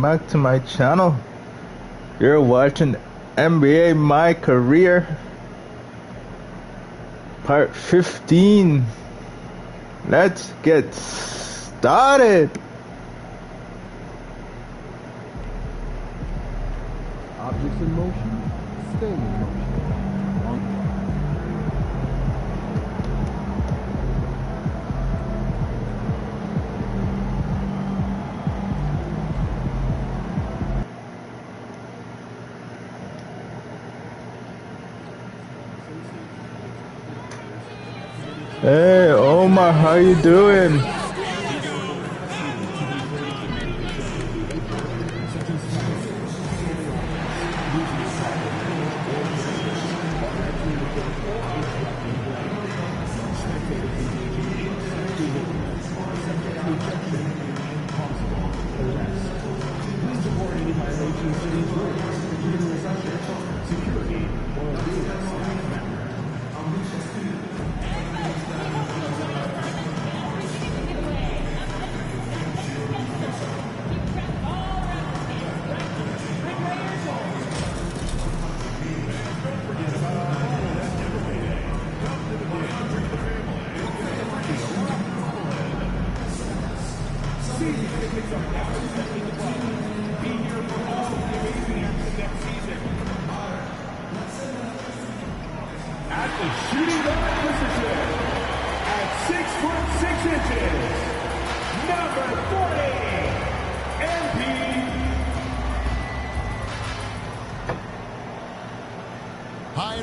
welcome back to my channel. You're watching NBA My Career Part 15. Let's get started. Objects in motion, stay in motion. Hey Omar, how you doing?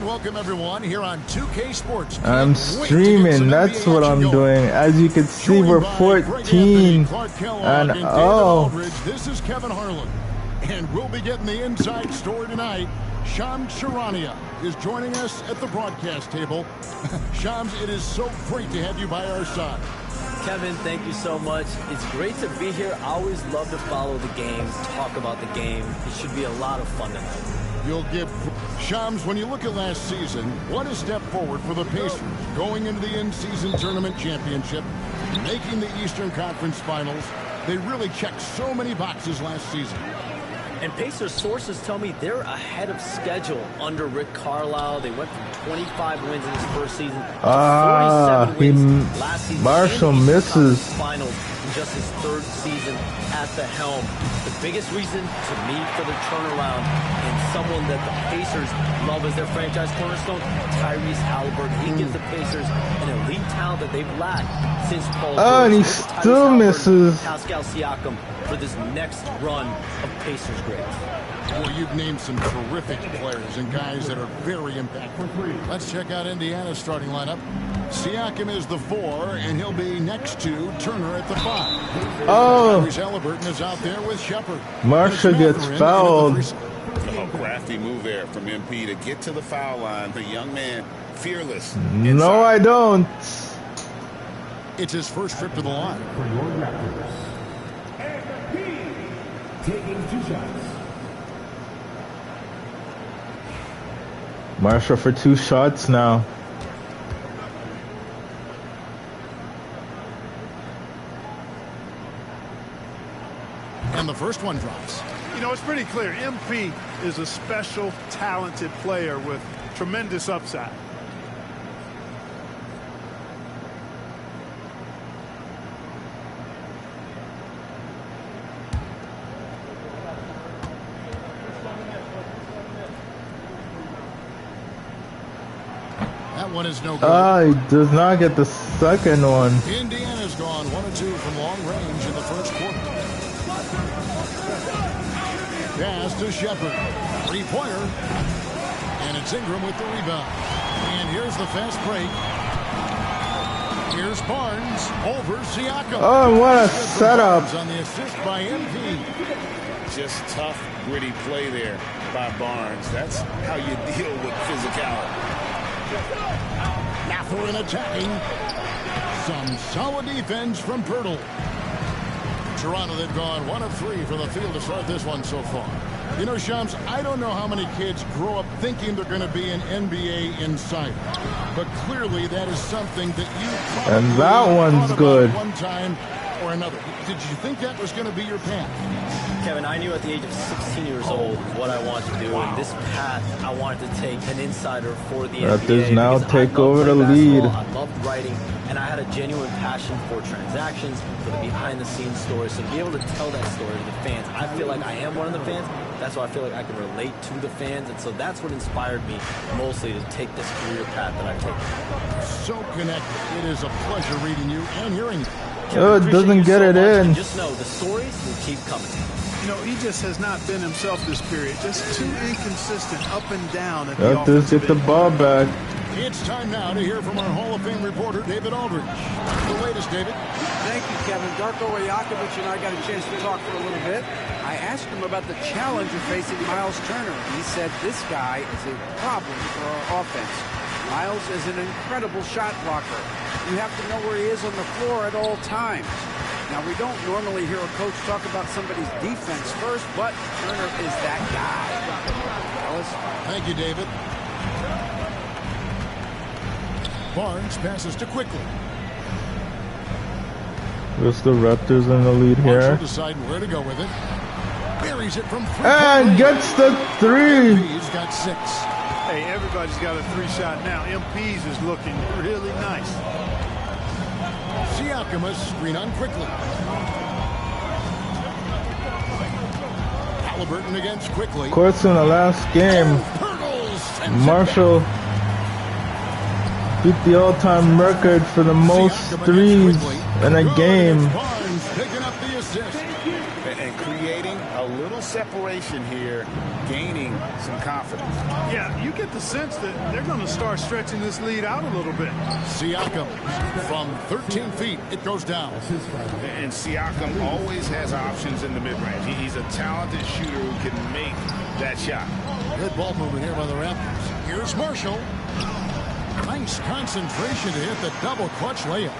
Welcome everyone here on 2K Sports. I'm streaming, that's what I'm doing. As you can see, we're 14 and oh. This is Kevin Harlan, and we'll be getting the inside story tonight. Shams Charania is joining us at the broadcast table. Shams, it is so great to have you by our side. Kevin, thank you so much. It's great to be here. I always love to follow the game, talk about the game. It should be a lot of fun tonight. You'll give Shams, when you look at last season, what a step forward for the Pacers, going into the in-season tournament championship, making the Eastern Conference Finals. They really checked so many boxes last season. And Pacers sources tell me they're ahead of schedule under Rick Carlisle. They went from 25 wins in his first season to 47 wins last season. Marshall misses. Finals in just his third season at the helm. The biggest reason to me for the turnaround, and someone that the Pacers love as their franchise cornerstone, Tyrese Halliburton. He gives the Pacers an elite talent that they've lacked since Paul George. And he still misses. Pascal Siakam for this next run of Pacers greats. Well, you've named some terrific players and guys that are very impactful. Let's check out Indiana's starting lineup. Siakam is the 4, and he'll be next to Turner at the 5. Oh, Tyrese Halliburton is out there with Shepard. Marshall gets fouled. A crafty move there from MP to get to the foul line. The young man, fearless. No, I don't. It's his first trip to the line. For your Raptors. Taking 2 shots. Marshall for 2 shots now. And the first one drops. You know, it's pretty clear. MP is a special, talented player with tremendous upside. That one is no good. He does not get the second one. Indiana's gone 1 of 2 from long range in the first quarter. Pass to Shepard. 3-pointer. And it's Ingram with the rebound. And here's the fast break. Here's Barnes over Siakam. Oh, what a setup. On the assist by MP. Just tough, gritty play there by Barnes. That's how you deal with physicality. Mathurin attacking. Some solid defense from Pirtle. Toronto, they've gone 1 of 3 for the field to start this one so far. You know, Shams, I don't know how many kids grow up thinking they're going to be an NBA insider, but clearly that is something that you and that one's good. One time or another. Did you think that was going to be your path? Kevin, I knew at the age of 16 years old what I wanted to do, and this path I wanted to take an insider for the NBA. Raptors now take over the lead. lead. I loved writing, and I had a genuine passion for transactions, for the behind-the-scenes stories. So to be able to tell that story to the fans, I feel like I am one of the fans. That's why I feel like I can relate to the fans, and so that's what inspired me mostly to take this career path that I've taken. So connected. It is a pleasure reading you and hearing you. Oh, it doesn't get it in. Just know the stories will keep coming. You know, he just has not been himself this period. Just too inconsistent, up and down at the Raptors get the ball back. It's time now to hear from our Hall of Fame reporter, David Aldridge. The latest, David. Thank you, Kevin. Darko Rajakovic and I got a chance to talk for a little bit. I asked him about the challenge of facing Miles Turner. He said this guy is a problem for our offense. Miles is an incredible shot blocker. You have to know where he is on the floor at all times. Now, we don't normally hear a coach talk about somebody's defense first, but Turner is that guy. Fellas. Thank you, David. Barnes passes to Quickley. There's the Raptors in the lead Marshall here. deciding where to go with it. Buries it from three. And gets the three. He's got 6. Hey, everybody's got a 3-shot now. MP's is looking really nice. Siakam screen on Quickley. Halliburton against Quickley. Of course, in the last game, Marshall beat the all-time record for the most threes in a game. Barnes picking up the assist. And creating a little separation here, gaining some confidence. Yeah, you get the sense that they're going to start stretching this lead out a little bit. Siakam from 13 feet, it goes down. And Siakam always has options in the mid-range. He's a talented shooter who can make that shot. Good ball movement here by the Raptors. Here's Marshall. Nice concentration to hit the double clutch layup.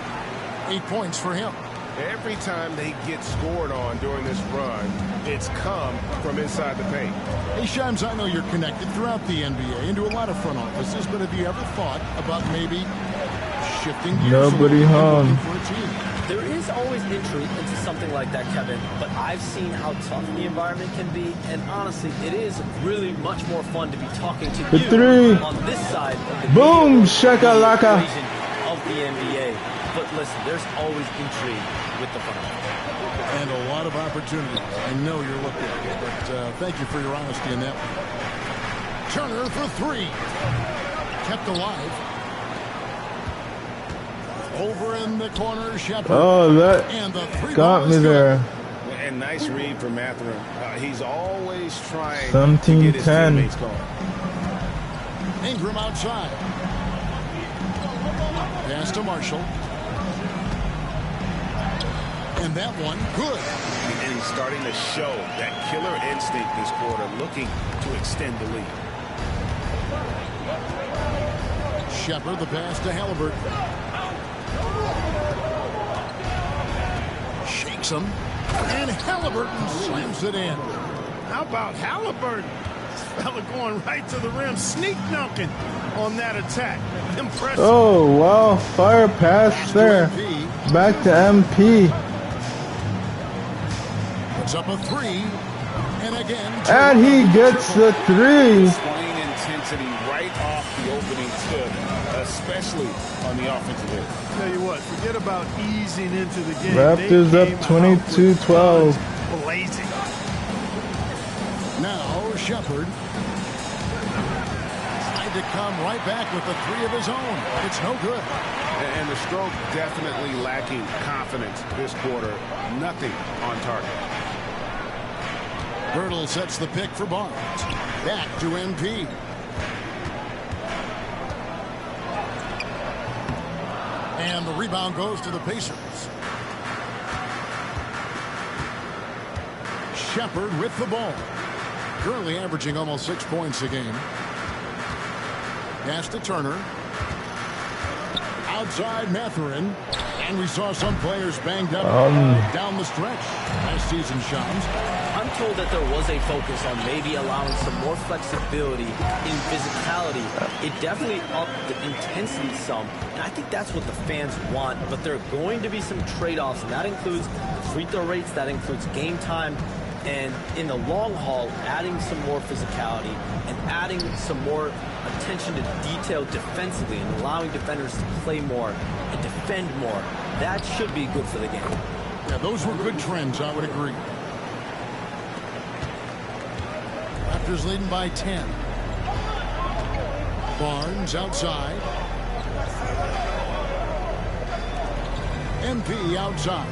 8 points for him. Every time they get scored on during this run, it's come from inside the paint. Hey, Shams, I know you're connected throughout the NBA into a lot of front offices, but have you ever thought about maybe shifting gears Nobody and home. looking for a team? There is always intrigue into something like that, Kevin, but I've seen how tough the environment can be, and honestly, it is really much more fun to be talking to The you three. on this side of the Boom, game shakalaka. equation of the NBA. But listen, there's always intrigue with the front office. And a lot of opportunities. I know you're looking at it, but thank you for your honesty in that one. Turner for 3. Kept alive. Over in the corner, Shepard. Oh, that And the three got ball me is good. there. And nice read from Mathurin. He's always trying 17-10. to get his teammates going. Ingram outside. Pass to Marshall. And that one, good. And he's starting to show that killer instinct this quarter, looking to extend the lead. Shepard, the pass to Halliburton. Shakes him. And Halliburton slams it in. How about Halliburton? This fella going right to the rim, sneak dunking on that attack. Impressive. Oh, wow. Fire pass there. Back to MP. Puts up a 3. And again. And he gets the 3. Playing intensity right off the opening tip, especially on the offensive end. Tell you what, forget about easing into the game. Raptors They up came out 22-12. with guns blazing. Now Shepard. Tried to come right back with the 3 of his own. It's no good. And the stroke definitely lacking confidence this quarter. Nothing on target. Birtle sets the pick for Barnes. Back to MP. And the rebound goes to the Pacers. Shepard with the ball. Currently averaging almost 6 points a game. Pass to Turner. Outside Mathurin. And we saw some players banged up down the stretch last season, Shams. I'm told that there was a focus on maybe allowing some more flexibility in physicality. It definitely upped the intensity some, and I think that's what the fans want. But there are going to be some trade-offs, and that includes free throw rates, that includes game time, and in the long haul, adding some more physicality and adding some more attention to detail defensively and allowing defenders to play more and defend more. That should be good for the game. Yeah, those were good trends, I would agree. Raptors leading by 10. Barnes outside. MP outside.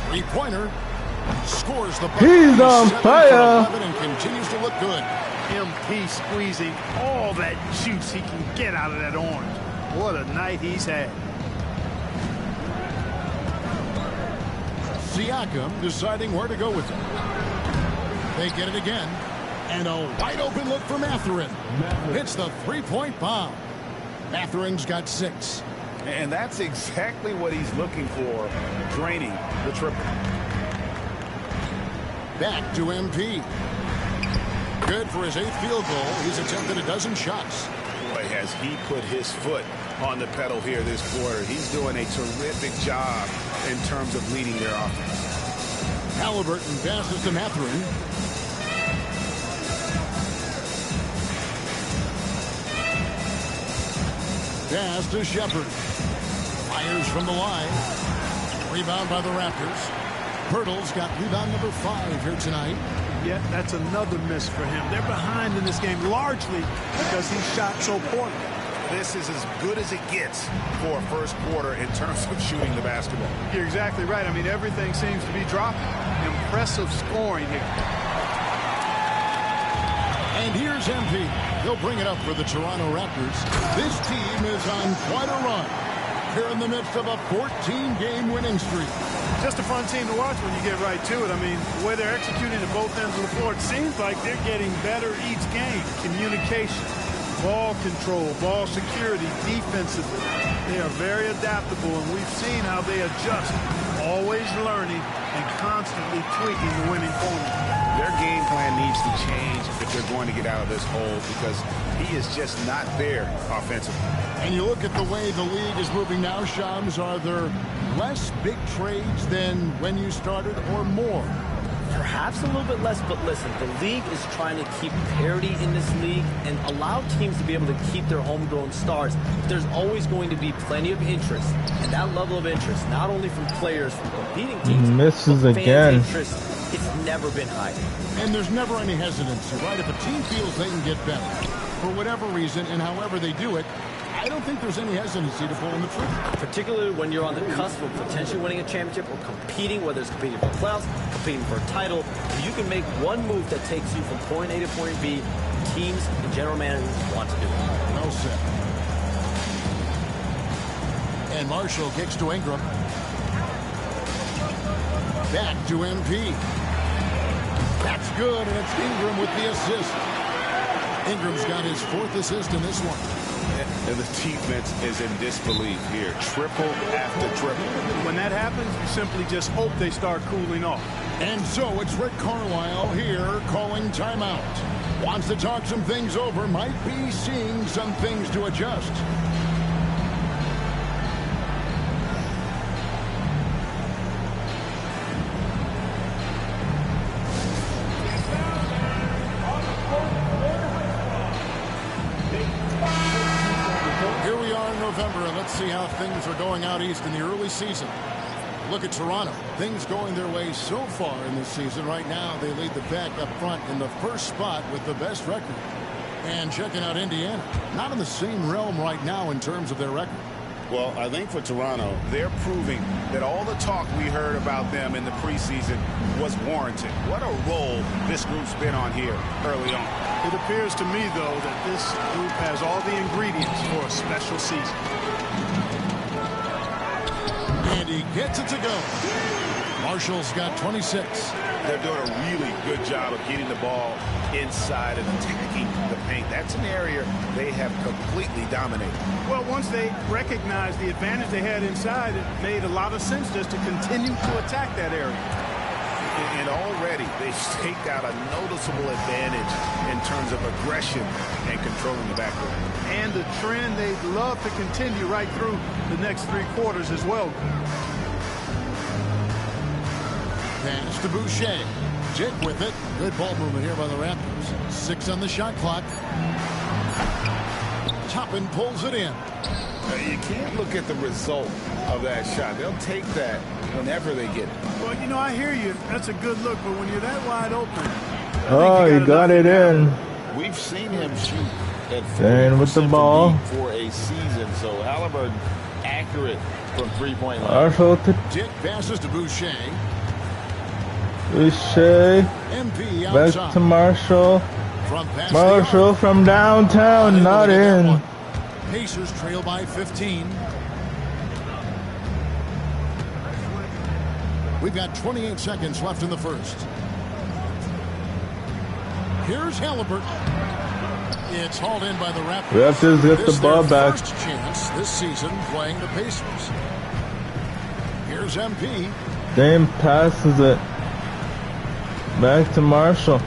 Three-pointer. Scores the bucket. He's on fire. And continues to look good. MP squeezing all that juice he can get out of that orange. What a night he's had. Siakam deciding where to go with it. They get it again. And a wide open look for Mathurin. Hits the three-point bomb. Mathurin's got 6. And that's exactly what he's looking for, draining the triple. Back to MP. Good for his 8th field goal. He's attempted a dozen shots. Boy, has he put his foot on the pedal here this quarter. He's doing a terrific job in terms of leading their offense. Halliburton passes to Mathurin. Pass to Shepard. Fires from the line. Rebound by the Raptors. Pirtle's got rebound number 5 here tonight. Yeah, that's another miss for him. They're behind in this game largely because he shot so poorly. This is as good as it gets for a first quarter in terms of shooting the basketball. You're exactly right. I mean, everything seems to be dropping. Impressive scoring here. And here's MP. He'll bring it up for the Toronto Raptors. This team is on quite a run. They're in the midst of a 14-game winning streak. Just a fun team to watch when you get right to it. I mean, the way they're executing at both ends of the floor, it seems like they're getting better each game. Communication, ball control, ball security, defensively. They are very adaptable, and we've seen how they adjust, always learning and constantly tweaking the winning formula. Their game plan needs to change if they're going to get out of this hole because he is just not there offensively. And you look at the way the league is moving now, Shams, are there less big trades than when you started or more? Perhaps a little bit less, but listen, the league is trying to keep parity in this league and allow teams to be able to keep their homegrown stars. There's always going to be plenty of interest, and that level of interest, not only from players from competing teams, misses but again. fans' interest, it's never been higher. And there's never any hesitancy, right? If a team feels they can get better, for whatever reason, and however they do it, I don't think there's any hesitancy to pulling the trigger. Particularly when you're on the cusp of potentially winning a championship or competing, whether it's competing for playoffs, competing for a title. You can make one move that takes you from point A to point B. Teams and general managers want to do it. Well said. And Marshall kicks to Ingram. Back to MP. That's good, and it's Ingram with the assist. Ingram's got his 4th assist in this one. And the defense is in disbelief here. Triple after triple. When that happens, you simply just hope they start cooling off. And so it's Rick Carlisle here calling timeout. Wants to talk some things over. Might be seeing some things to adjust. Let's see how things are going out east in the early season. Look at Toronto. Things going their way so far in this season. Right now, they lead the pack up front in the first spot with the best record. And checking out Indiana. Not in the same realm right now in terms of their record. Well, I think for Toronto, they're proving that all the talk we heard about them in the preseason was warranted. What a role this group's been on here early on. It appears to me, though, that this group has all the ingredients for a special season. And he gets it to go. Marshall's got 26. They're doing a really good job of getting the ball inside and attacking the paint. That's an area they have completely dominated. Well, once they recognized the advantage they had inside, it made a lot of sense just to continue to attack that area. And already they've staked out a noticeable advantage in terms of aggression and controlling the backcourt. And the trend they'd love to continue right through the next 3 quarters as well. Pass to Boucher. Jake with it. Good ball movement here by the Raptors. 6 on the shot clock. Toppin pulls it in. You can't look at the result of that shot. They'll take that whenever they get it. Well, you know, I hear you. That's a good look, but when you're that wide open. Oh, he got it in. We've seen him shoot at 40% with the ball for a season. So Halliburton accurate from 3-point line. Marshall to Dick passes to Boucher. Boucher. MP outside. Back to Marshall. From past Marshall the from downtown, not in. Pacers trail by 15. We've got 28 seconds left in the first. Here's Halliburton. It's hauled in by the Raptors. Raptors get the ball back. First chance this season playing the Pacers. Here's MP. Dame passes it back to Marshall.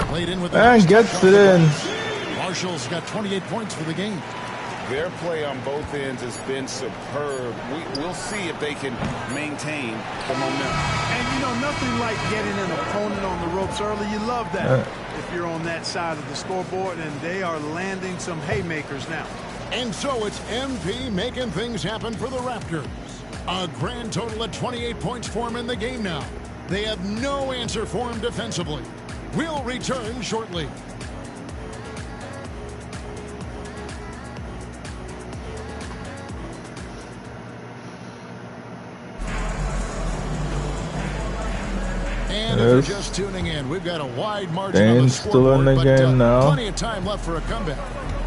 Played in with the And gets it in. Marshall's got 28 points for the game. Their play on both ends has been superb. We'll see if they can maintain the momentum. And, you know, nothing like getting an opponent on the ropes early. You love that if you're on that side of the scoreboard, and they are landing some haymakers now. And so it's MP making things happen for the Raptors. A grand total of 28 points for him in the game now. They have no answer for him defensively. We'll return shortly. And if you're just tuning in, we've got a wide margin on the Dame's still in scoreboard, the but game now. plenty of time left for a comeback.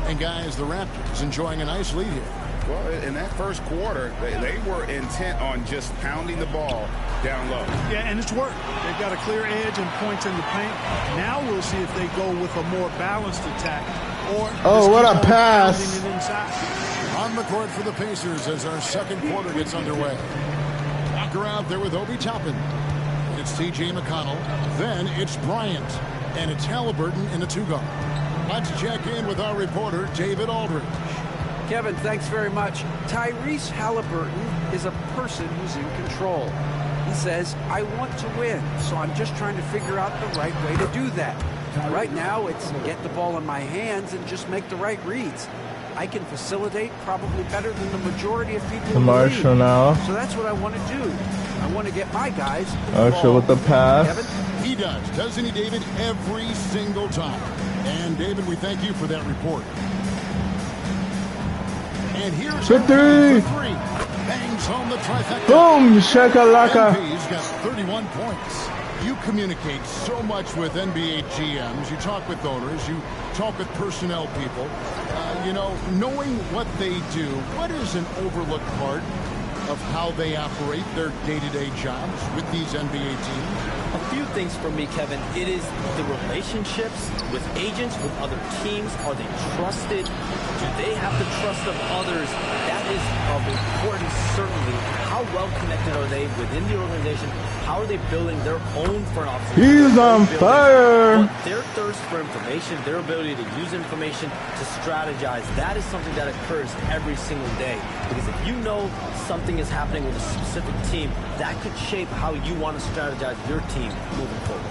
And guys, the Raptors enjoying a nice lead here. Well, in that first quarter, they were intent on just pounding the ball down low. Yeah, and it's worked. They've got a clear edge and points in the paint. Now we'll see if they go with a more balanced attack. Or Oh, what a pass. pounding it inside. On the court for the Pacers as our second quarter gets underway. Walker out there with Obi Toppin. It's T.J. McConnell. Then it's Bryant. And it's Halliburton in a 2-guard. Let's check in with our reporter, David Aldridge. Kevin, thanks very much. Tyrese Halliburton is a person who's in control. He says, I want to win, so I'm just trying to figure out the right way to do that. Right now, it's get the ball in my hands and just make the right reads. I can facilitate probably better than the majority of people in the Marshall league. now. So that's what I want to do. I want to get my guys Marshall with the pass. Kevin? He does, doesn't he, David? Every single time. And, David, we thank you for that report. And here's The three. for 3. Bangs home the trifecta. Boom, shakalaka. MP's got 31 points. You communicate so much with NBA GMs. You talk with owners. You talk with personnel people. You know, knowing what they do, what is an overlooked part of how they operate their day-to-day jobs with these NBA teams? A few things for me, Kevin. It is the relationships with agents, with other teams. Are they trusted? Do they have the trust of others? That is of importance, certainly. How well connected are they within the organization? How are they building their own front office? He's on fire. But their thirst for information, their ability to use information to strategize, that is something that occurs every single day. Because if you know something is happening with a specific team, that could shape how you want to strategize your team moving forward.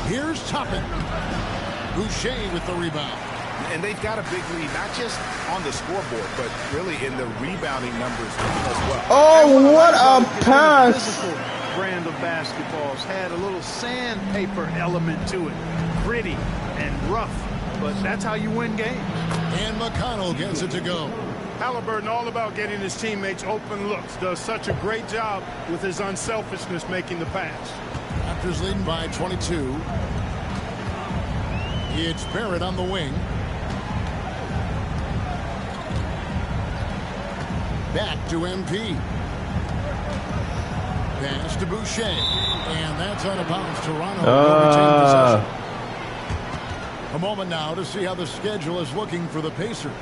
Here's Toppin. Boucher with the rebound. And they've got a big lead, not just on the scoreboard, but really in the rebounding numbers as well. Oh, what a pass. Physical brand of basketballs had a little sandpaper element to it. Gritty and rough, but that's how you win games. And McConnell gets it to go. Halliburton all about getting his teammates open looks. Does such a great job with his unselfishness making the pass. Raptors leading by 22. It's Barrett on the wing. Back to MP. Pass to Boucher. And that's out of bounds. Toronto will retain possession. A moment now to see how the schedule is looking for the Pacers.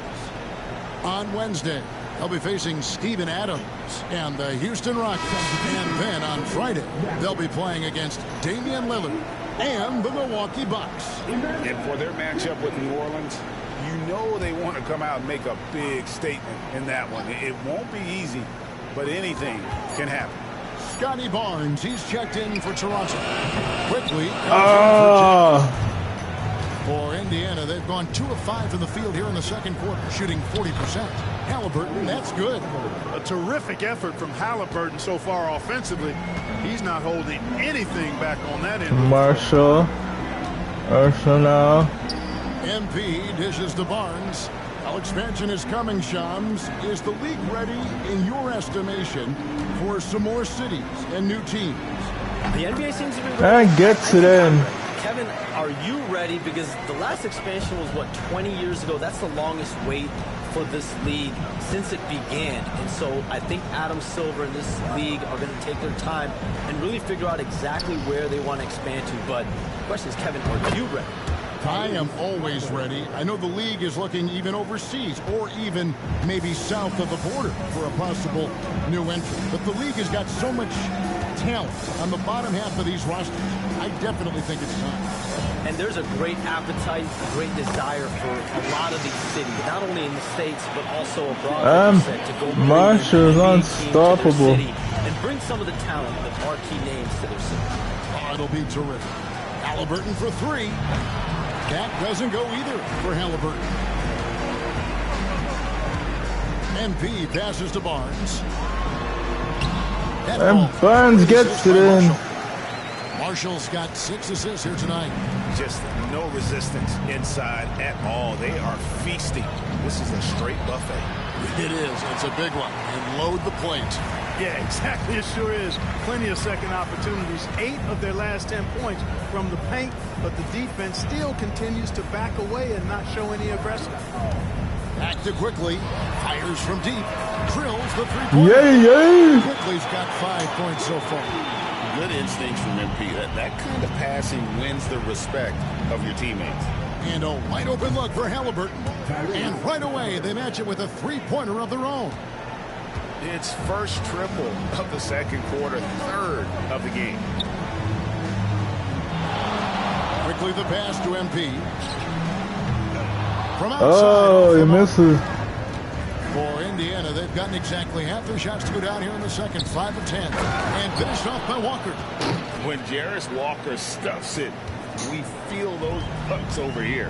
On Wednesday, They'll be facing Steven Adams and the Houston Rockets. And then on Friday, they'll be playing against Damian Lillard and the Milwaukee Bucks. And for their matchup with New Orleans, you know they want to come out and make a big statement in that one. It won't be easy, but anything can happen. Scotty Barnes, he's checked in for Toronto. Quickly. For Indiana, they've gone 2 of 5 from the field here in the second quarter, shooting 40%. Halliburton, that's good. A terrific effort from Halliburton so far offensively. He's not holding anything back on that end. Marshall now. MP dishes to Barnes. How expansion is coming, Shams. Is the league ready, in your estimation, for some more cities and new teams? The NBA seems to be ready. And gets it in. Kevin, are you ready? Because the last expansion was, what, 20 years ago? That's the longest wait for this league since it began. And so I think Adam Silver and this league are going to take their time and really figure out exactly where they want to expand to. But the question is, Kevin, are you ready? I am always ready. I know the league is looking even overseas or even maybe south of the border for a possible new entrant. But the league has got so much talent on the bottom half of these rosters. I definitely think it's time. And there's a great appetite, a great desire for a lot of these cities, not only in the States, but also abroad, to go Marshall's unstoppable. And bring some of the talent, the marquee names to their city. Oh, it'll be terrific. Halliburton for 3. That doesn't go either for Halliburton. MP passes to Barnes. And Barnes gets it in. Marshall's got 6 assists here tonight. Just no resistance inside at all. They are feasting. This is a straight buffet. It is. It's a big one. And load the plate. Yeah, exactly. It sure is. Plenty of second opportunities. 8 of their last 10 points from the paint, but the defense still continues to back away and not show any aggression. Back to Quickly. Fires from deep. Drills the three-pointer. Yay! Quickly's got 5 points so far. Good instincts from MP. That kind of passing wins the respect of your teammates. And a wide open look for Halliburton. And right away, they match it with a three-pointer of their own. It's first triple of the second quarter, third of the game. Quickly the pass to MP. From outside. Oh, he misses. For Indiana, they've gotten exactly half their shots to go down here in the second, 5 of 10. And finished off by Walker. When Jarris Walker stuffs it, we feel those pucks over here.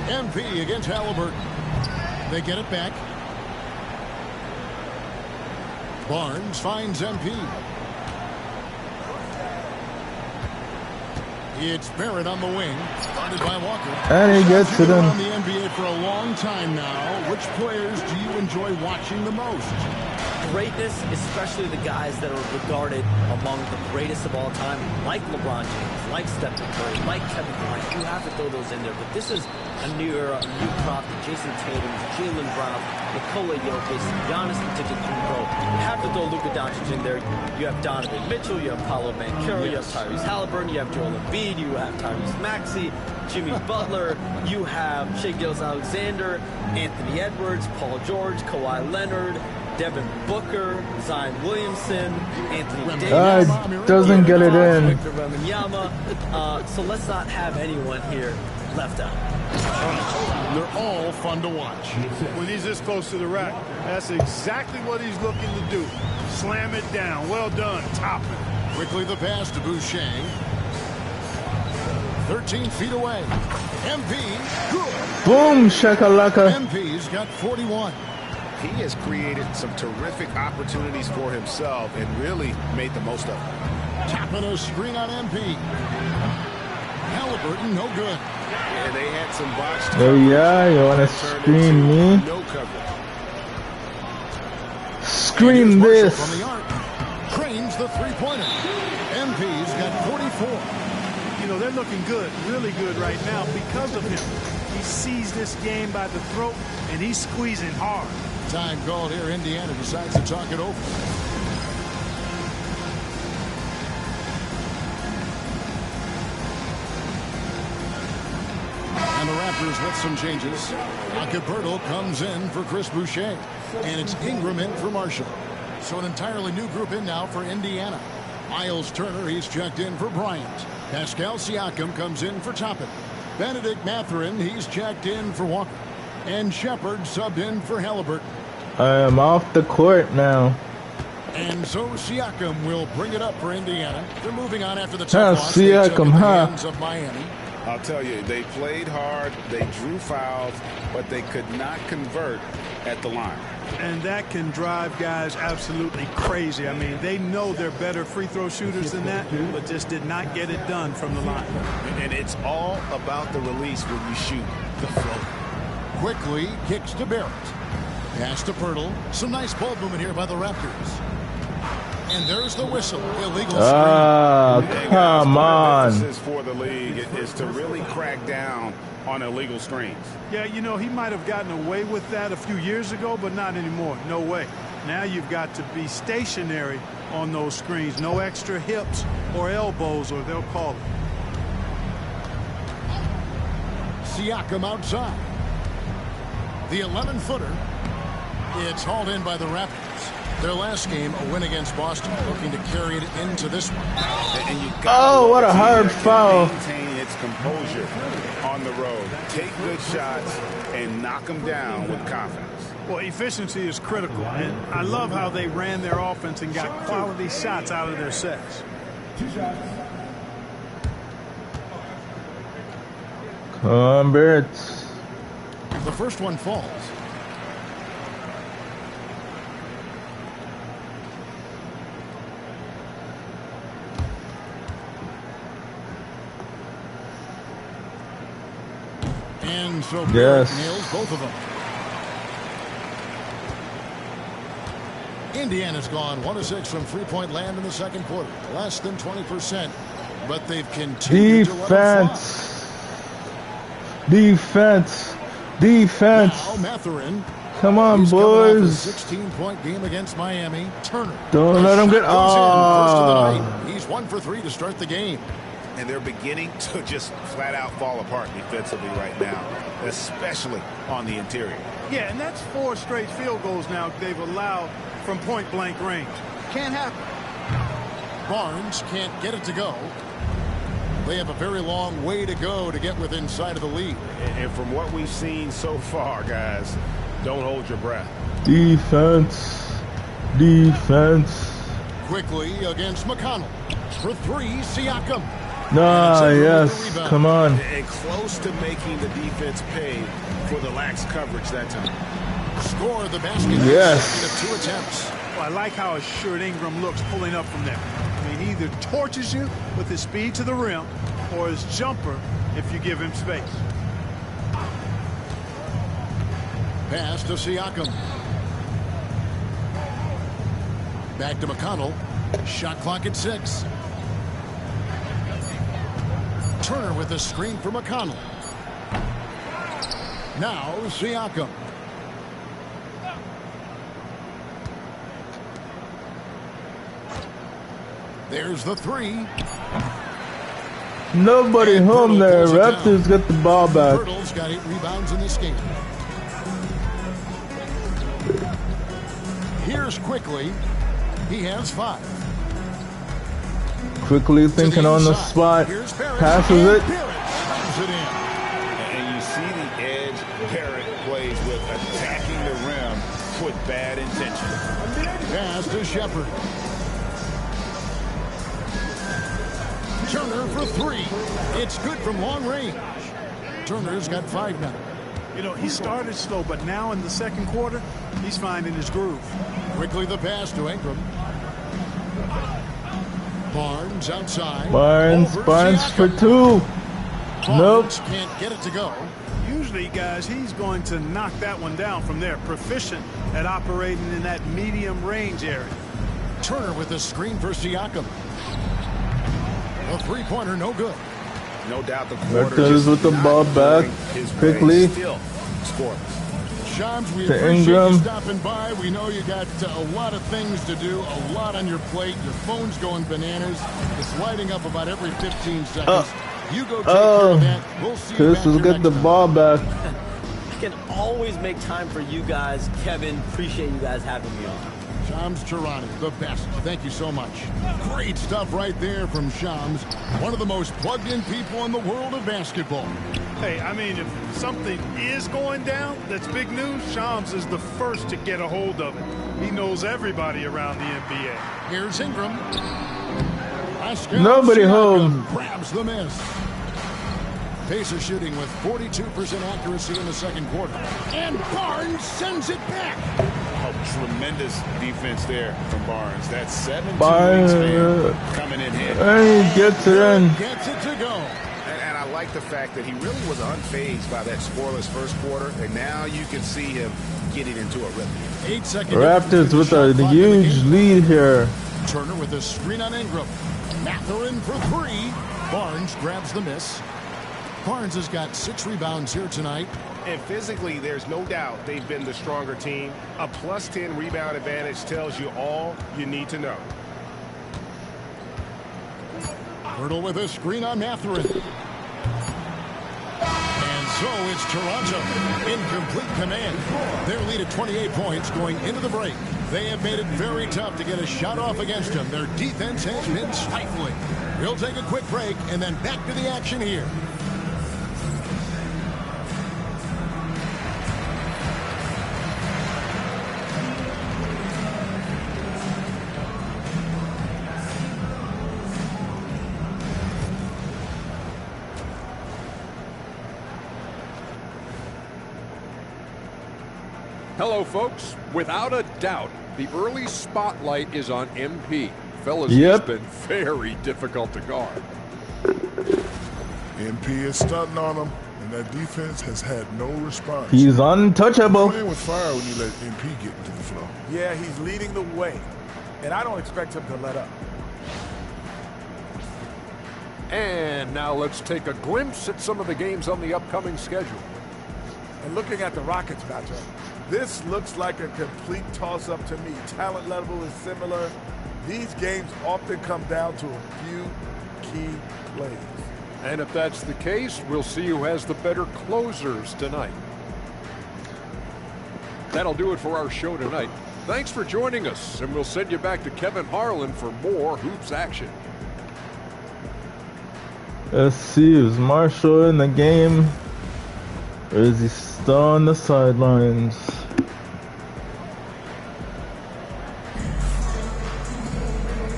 MP against Halliburton. They get it back. Barnes finds MP. It's Barrett on the wing, guarded by Walker. And he gets it in. On the NBA for a long time now. Which players do you enjoy watching the most? Greatness, especially the guys that are regarded among the greatest of all time, like LeBron James, like Stephen Curry, like Kevin Durant. You have to throw those in there. But this is a new era, a new crop. Jason Tatum, Jaylen Brown, Nikola Jokic, Giannis Antetokounmpo. You have to throw Luka Doncic in there. You have Donovan Mitchell, you have Paolo Banchero, you have Tyrese Halliburton, you have Joel Embiid, you have Tyrese Maxey, Jimmy Butler, you have Shai Gilgeous-Alexander, Anthony Edwards, Paul George, Kawhi Leonard, Devin Booker, Zion Williamson, Anthony Davis. Doesn't get it in. Victor Wembanyama. So let's not have anyone here left out. They're all fun to watch. When he's this close to the rack, that's exactly what he's looking to do. Slam it down. Well done. Top it. Quickly the pass to Boucher. 13 feet away. MP, good. Boom, shakalaka. MP's got 41. He has created some terrific opportunities for himself and really made the most of it. Tapping a screen on MP. Halliburton, no good. And they had some botched Oh yeah, you wanna screen me? No coverage. Screen this. From the arc. Cranes the three-pointer. MP's got 44. You know, they're looking good, really good right now because of him. He sees this game by the throat, and he's squeezing hard. Time called here. Indiana decides to talk it over. And a Raptors with some changes. Acapurtle comes in for Chris Boucher. And it's Ingram in for Marshall. So an entirely new group in now for Indiana. Miles Turner, he's checked in for Bryant. Pascal Siakam comes in for Toppin. Benedict Mathurin, he's checked in for Walker. And Shepard subbed in for Halliburton. I am off the court now. And so Siakam will bring it up for Indiana. They're moving on after the tough loss. Siakam, huh? Of Miami. I'll tell you, they played hard, they drew fouls, but they could not convert at the line. And that can drive guys absolutely crazy. I mean, they know they're better free throw shooters than that, but just did not get it done from the line. And it's all about the release when you shoot the float. Quickly kicks to Barrett. Pass to Pirtle. Some nice ball movement here by the Raptors. And there's the whistle. Illegal screen. Come on. The emphasis for the league is to really crack down on illegal screens. Yeah, you know, he might have gotten away with that a few years ago, but not anymore. No way. Now you've got to be stationary on those screens. No extra hips or elbows, or they'll call it. Siakam outside. The 11-footer. It's hauled in by the Raptors. Their last game, a win against Boston, looking to carry it into this one. Oh, what a hard foul. Maintain its composure on the road. Take good shots and knock them down with confidence. Well, efficiency is critical, and I love how they ran their offense and got quality shots out of their sets. Come on, Barrett. The first one falls. And so Barrett nails both of them. Indiana's gone 1 of 6 from three-point land in the second quarter. Less than 20%. But they've continued to run Defense. Now Mathurin. Come on, boys. 16-point game against Miami. Turner. Don't let him get He's 1 for 3 to start the game. And they're beginning to just flat out fall apart defensively right now, especially on the interior. Yeah, and that's 4 straight field goals now they've allowed from point-blank range. Can't happen. Barnes can't get it to go. They have a very long way to go to get within sight of the lead. And from what we've seen so far, guys, don't hold your breath. Defense. Quickly against McConnell. For 3, Siakam. Yes, come on. And close to making the defense pay for the lax coverage that time. Score the basket. Yes. 2 attempts. Well, I like how assured Ingram looks pulling up from there. I mean, he either torches you with his speed to the rim or his jumper if you give him space. Pass to Siakam. Back to McConnell. Shot clock at 6. Turner with a screen for McConnell. Now Siakam. There's the 3. Nobody home there. Raptors get the ball back. Pirtle's got 8 rebounds in this game. Here's Quickly. He has 5. Quickly thinking on the spot. Passes it. And you see the edge Barrett plays with, attacking the rim with bad intention. Pass to Shepard. Turner for 3. It's good from long range. Turner's got 5 now. You know, he started slow, but now in the second quarter, he's finding his groove. Quickly the pass to Ingram. Barnes outside. Barnes for 2. Nope. Can't get it to go. Usually, guys, he's going to knock that one down from there. Proficient at operating in that medium range area. Turner with a screen for Siakam. A 3-pointer, no good. No doubt the quarter Raptors with the ball back. Quickly. Still scoreless. Shams, we To appreciate Ingram. you stopping by. We know you got a lot of things to do, a lot on your plate. Your phone's going bananas. It's lighting up about every 15 seconds. You go take care of that. We'll see you back Pistons here get next the time. ball back. I can always make time for you guys. Kevin, appreciate you guys having me on. Shams Charania, the best. Thank you so much. Great stuff right there from Shams, one of the most plugged-in people in the world of basketball. Hey, I mean, if something is going down, that's big news. Shams is the first to get a hold of it. He knows everybody around the NBA. Here's Ingram. Nobody home. Grabs the miss. Pacers shooting with 42% accuracy in the second quarter. And Barnes sends it back. Oh, tremendous defense there from Barnes. That's 7-2 Barnes wingspan coming in here. and he gets it in. Gets it to go. And I like the fact that he really was unfazed by that scoreless first quarter, and now you can see him getting into a rhythm. 8 seconds. Raptors with a huge lead here. Turner with a screen on Ingram. Mathurin for 3. Barnes grabs the miss. Barnes has got 6 rebounds here tonight. And physically, there's no doubt they've been the stronger team. A +10 rebound advantage tells you all you need to know. Hurdle with a screen on Mathurin. And so it's Toronto in complete command. Their lead at 28 points going into the break. They have made it very tough to get a shot off against them. Their defense has been stifling. We'll take a quick break and then back to the action here. Hello, folks. Without a doubt, the early spotlight is on MP. Fellas, Yep. he's been very difficult to guard. MP is stunting on him, and that defense has had no response. He's untouchable. Playing with fire when you let MP get into the flow. Yeah, he's leading the way, and I don't expect him to let up. And now let's take a glimpse at some of the games on the upcoming schedule. And looking at the Rockets matchup, this looks like a complete toss-up to me. Talent level is similar. These games often come down to a few key plays. And if that's the case, we'll see who has the better closers tonight. That'll do it for our show tonight. Thanks for joining us, and we'll send you back to Kevin Harlan for more hoops action. Let's see, is Marshall in the game? Or is he still on the sidelines?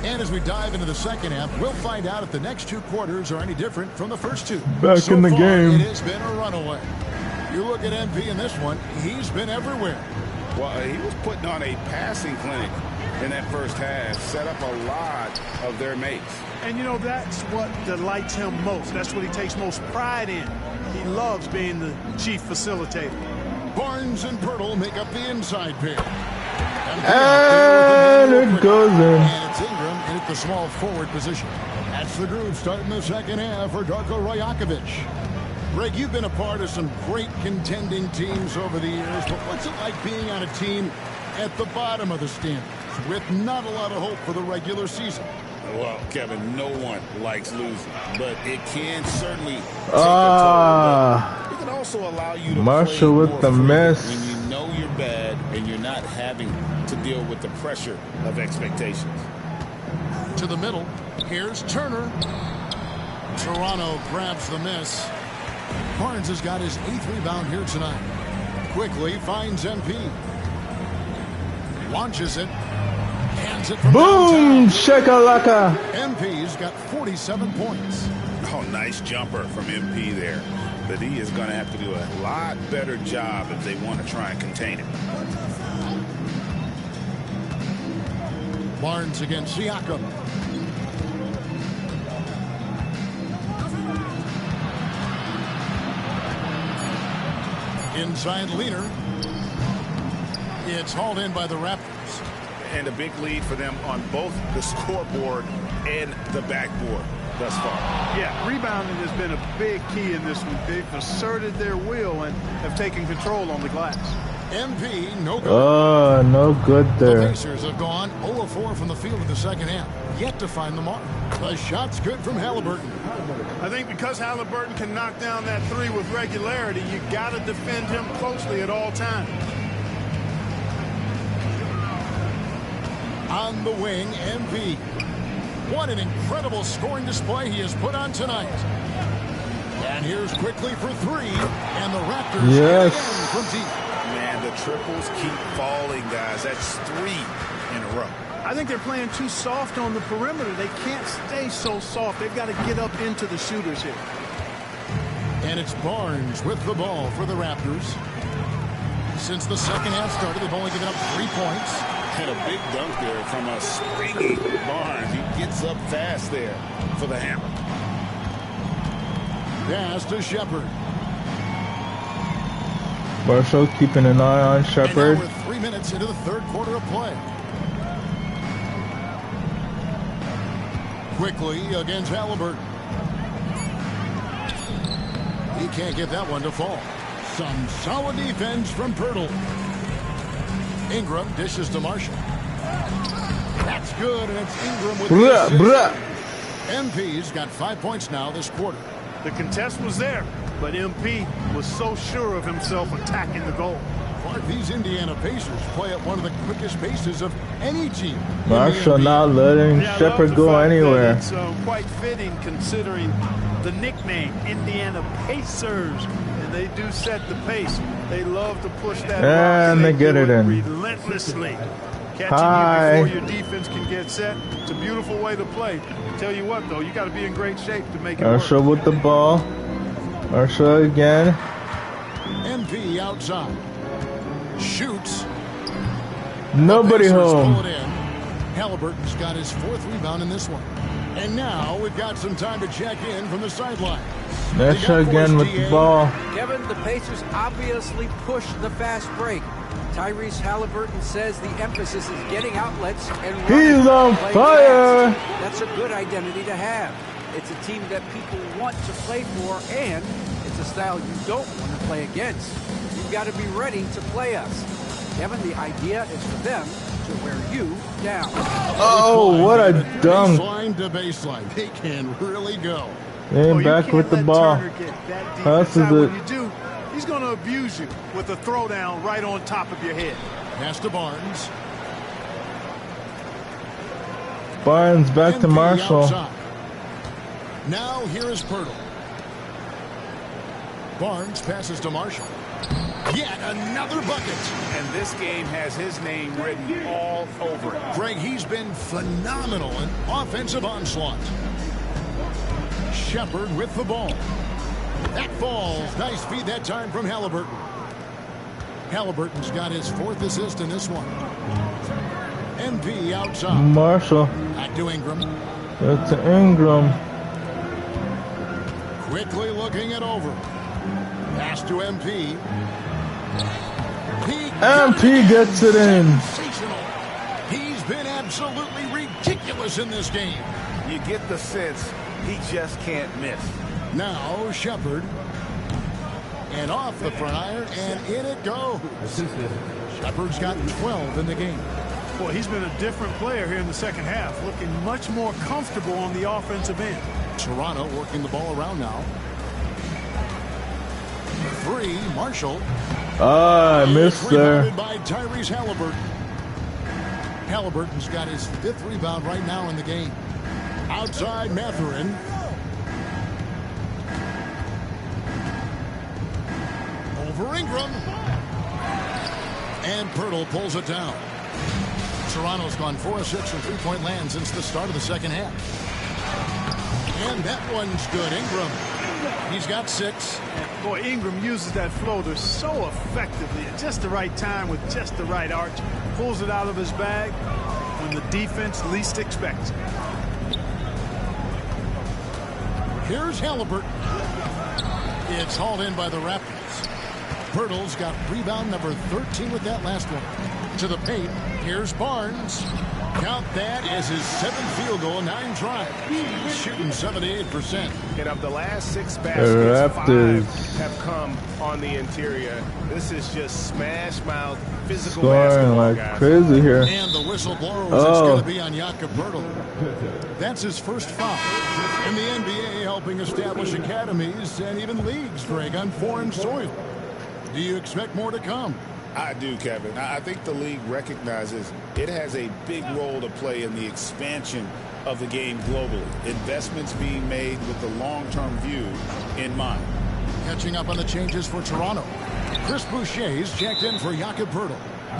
And as we dive into the second half, we'll find out if the next 2 quarters are any different from the first 2. Back So in the far, game. It has been a runaway. You look at MP in this one, he's been everywhere. Well, he was putting on a passing clinic in that first half, set up a lot of their mates. And, you know, that's what delights him most. That's what he takes most pride in. He loves being the chief facilitator. Barnes and Pirtle make up the inside pair. And it goes in. And it's Ingram in at the small forward position. That's the groove starting the second half for Darko Rajakovic. Greg, you've been a part of some great contending teams over the years, but what's it like being on a team at the bottom of the standings with not a lot of hope for the regular season? Well, Kevin, no one likes losing, but it can certainly take a toll. It can also allow you to Marshall play with more the freely mess. when you know you're bad and you're not having to deal with the pressure of expectations. To the middle, here's Turner. Toronto grabs the miss. Barnes has got his 8th rebound here tonight. Quickly finds MP. Launches it. Hands it from Boom! downtown. Shakalaka! MP's got 47 points. Oh, nice jumper from MP there. But he is going to have to do a lot better job if they want to try and contain it. Barnes against Siakam. Inside leader. It's hauled in by the Raptors. And a big lead for them on both the scoreboard and the backboard thus far. Yeah, rebounding has been a big key in this one. They've asserted their will and have taken control on the glass. MP, no good. Oh, no good The there. Pacers have gone 0-4 from the field in the second half. Yet to find the mark. The shot's good from Halliburton. I think because Halliburton can knock down that three with regularity, you got to defend him closely at all times. On the wing, MP. What an incredible scoring display he has put on tonight. And here's quickly for three. And the Raptors yes. again from deep. Man, the triples keep falling, guys. That's 3 in a row. I think they're playing too soft on the perimeter. They can't stay so soft. They've got to get up into the shooters here. And it's Barnes with the ball for the Raptors. Since the second half started, they've only given up 3 points. Had a big dunk there from a springy Barnes. He gets up fast there for the hammer. Pass to Shepard. Marshall keeping an eye on Shepard. And now we're 3 minutes into the third quarter of play. Quickly against Halliburton. He can't get that one to fall. Some solid defense from Pirtle. Ingram dishes to Marshall. That's good, and it's Ingram with the assist. MP's got 5 points now this quarter. The contest was there, but MP was so sure of himself attacking the goal. Clark, these Indiana Pacers play at one of the quickest paces of any team. Marshall not letting Shepard go anywhere. It's quite fitting considering the nickname Indiana Pacers, and they do set the pace. They love to push that and they get it in relentlessly. Catching you before your defense can get set. It's a beautiful way to play. Tell you what, though, you got to be in great shape to make it work. Marshall with the ball. Marshall again. MP outside. Shoots. Nobody home. Halliburton's got his 4th rebound in this one. And now we've got some time to check in from the sideline. Marshall again with the ball. Kevin, the Pacers obviously pushed the fast break. Tyrese Halliburton says the emphasis is getting outlets and running. He's on fire. That's a good identity to have. It's a team that people want to play for, and it's a style you don't want to play against. You've got to be ready to play us. Kevin, the idea is for them to wear you down. Oh, what a dunk. Baseline to baseline. They can really go. And back with the ball. Passes it. You do, he's going to abuse you with a throwdown right on top of your head. Pass to Barnes. Barnes back to Marshall. Outside. Now here is Pirtle. Barnes passes to Marshall. Yet another bucket. And this game has his name written all over it. Greg, he's been phenomenal in offensive onslaught. Shepard with the ball. That falls. Nice feed that time from Halliburton. Halliburton's got his 4th assist in this one. MP outside. Marshall. Back to Ingram. That's Ingram. Quickly looking it over. Pass to MP. MP gets it in. Sensational. He's been absolutely ridiculous in this game. You get the sense he just can't miss. Now Shepard. And off the front iron, and in it goes. Shepard's got 12 in the game. Boy, he's been a different player here in the second half, looking much more comfortable on the offensive end. Toronto working the ball around now. 3, Marshall. I missed there. Rebounded by Tyrese Halliburton. Halliburton's got his 5th rebound right now in the game. Outside Mathurin. Over Ingram. And Pirtle pulls it down. Toronto's gone 4 of 6 from three-point land since the start of the second half. And that one's good. Ingram. He's got 6. Boy, Ingram uses that floater so effectively at just the right time with just the right arch. Pulls it out of his bag when the defense least expects it. Here's Halliburton. It's hauled in by the Raptors. Pirtle's got rebound number 13 with that last one. To the paint. Here's Barnes. Count that as his 7th field goal in 9 tries. He's shooting 78%. And of the last 6 baskets, 5 have come on the interior. This is just smash mouth physical Scoring basketball, like guys. crazy here. And the whistle blows. It's going to be on Jakob Poeltl. That's his first foul. In the NBA, helping establish academies and even leagues, Greg, on foreign soil. Do you expect more to come? I do, Kevin. I think the league recognizes it has a big role to play in the expansion of the game globally. Investments being made with the long-term view in mind. Catching up on the changes for Toronto. Chris Boucher's checked in for Jakob Poeltl.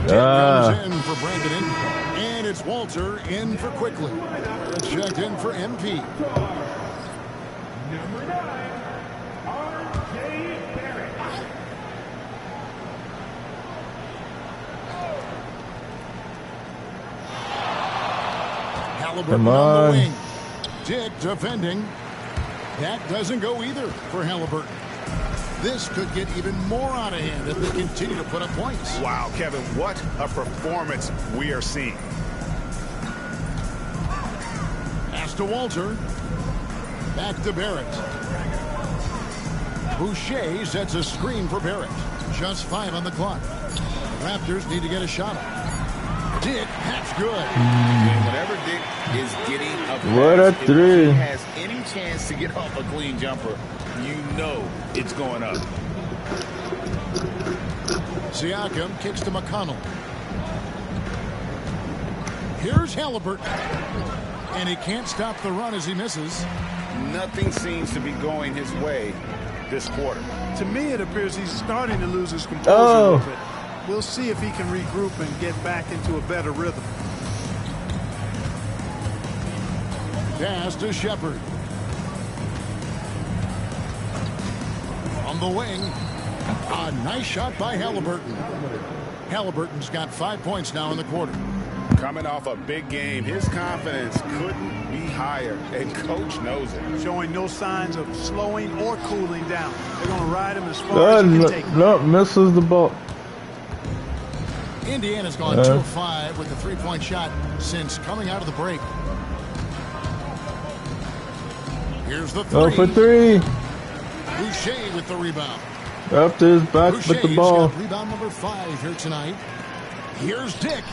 Comes in for Brandon Ingram. And it's Walter in for Quickly. Checked in for MP. Come on. the wing. Dick defending. That doesn't go either for Halliburton. This could get even more out of hand if they continue to put up points. Wow, Kevin, what a performance we are seeing. Pass to Walter. Back to Barrett. Boucher sets a screen for Barrett. Just 5 on the clock. Raptors need to get a shot up. Dick, that's good. And whenever Dick is getting a pass, What a three. if he has any chance to get off a clean jumper, you know it's going up. Siakam kicks to McConnell. Here's Halliburton. And he can't stop the run as he misses. Nothing seems to be going his way this quarter. To me, it appears he's starting to lose his composure a little bit. We'll see if he can regroup and get back into a better rhythm. Pass to Shepard. On the wing. A nice shot by Halliburton. Halliburton's got 5 points now in the quarter. Coming off a big game, his confidence couldn't be higher, and coach knows it. Showing no signs of slowing or cooling down. They're going to ride him as far as he can take him. No, misses the ball. Indiana's gone 2 of 5 with a 3-point shot since coming out of the break. Here's the 3. 0 for 3. Boucher with the rebound. Raptors back Boucher's with the ball. got rebound number 5 here tonight. Here's Dick.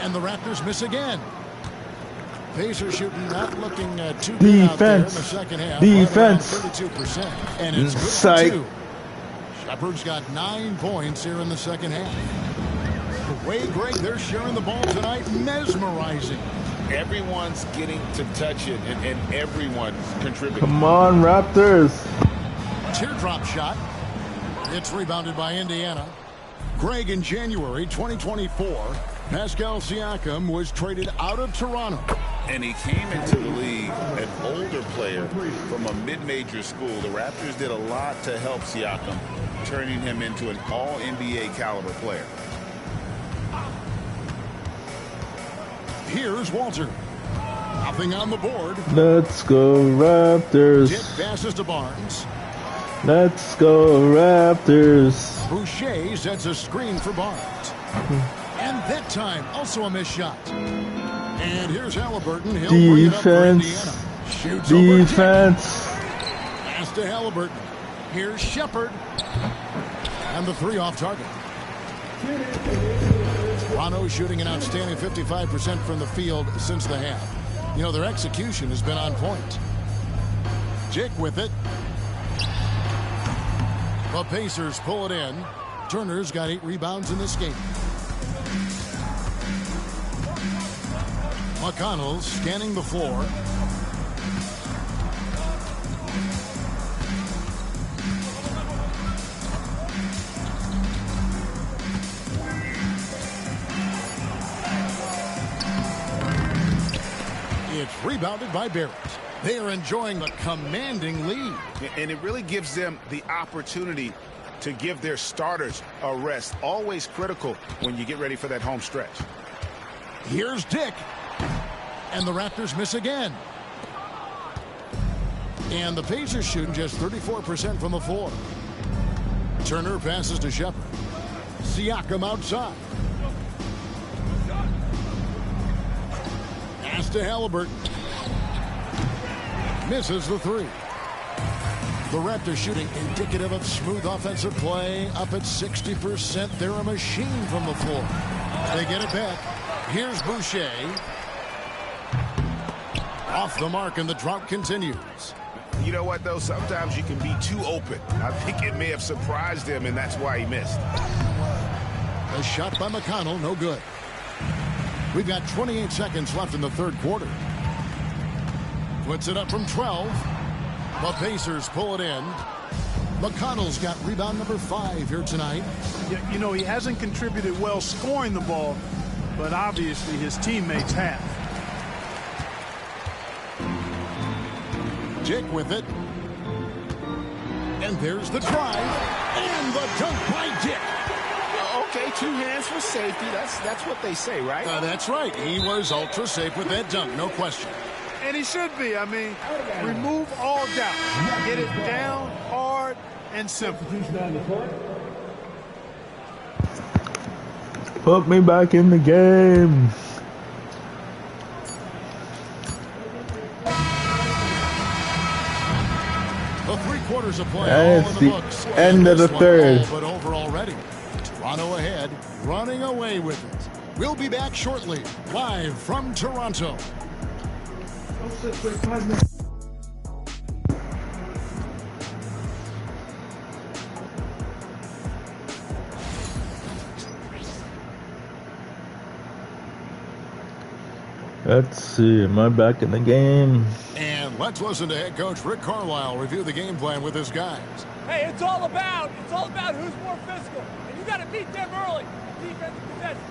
And the Raptors miss again. Pacers shooting not looking too good out there in the second half. Defense. Right 32%. And it's good Psych. for 2. Shepard's got 9 points here in the second half. The way, Greg, they're sharing the ball tonight, mesmerizing. Everyone's getting to touch it, and everyone's contributing. Come on, Raptors. Teardrop shot. It's rebounded by Indiana. Greg, in January 2024, Pascal Siakam was traded out of Toronto. And he came into the league an older player from a mid-major school. The Raptors did a lot to help Siakam, turning him into an all-NBA caliber player. Here's Walter. Nothing on the board. Let's go, Raptors. Dick passes to Barnes. Let's go, Raptors. Boucher sets a screen for Barnes. And that time, also a missed shot. And here's Halliburton. He'll bring it up for Indiana. Shoots Defense. Pass to Halliburton. Here's Shepard. And the 3 off target. Toronto shooting an outstanding 55% from the field since the half. You know, their execution has been on point. Dick with it. The Pacers pull it in. Turner's got 8 rebounds in this game. McConnell scanning the floor. It's rebounded by Barrett. They are enjoying a commanding lead. And it really gives them the opportunity to give their starters a rest. Always critical when you get ready for that home stretch. Here's Dick. And the Raptors miss again. And the Pacers shooting just 34% from the floor. Turner passes to Shepard. Siakam outside. Pass to Halliburton. Misses the three. The Raptors shooting indicative of smooth offensive play. Up at 60%. They're a machine from the floor. They get it back. Here's Boucher. Off the mark, and the drought continues. You know what, though? Sometimes you can be too open. I think it may have surprised him, and that's why he missed. A shot by McConnell, no good. We've got 28 seconds left in the third quarter. Puts it up from 12. The Pacers pull it in. McConnell's got rebound number 5 here tonight. Yeah, you know, he hasn't contributed well scoring the ball, but obviously his teammates have. Dick with it. And there's the drive. And the dunk by Dick. Okay, 2 hands for safety. That's what they say, right? That's right. He was ultra safe with that dunk, no question. And he should be. I mean, remove all doubt. Get it down, hard, and simple. Put me back in the game. The 3 quarters of play And all it's in the the books. end of the third. But over already. Toronto ahead, running away with it. We'll be back shortly, live from Toronto. Let's see, am I back in the game? And let's listen to head coach Rick Carlisle review the game plan with his guys. Hey, it's all about who's more physical. And you got to beat them early. Defensive possession.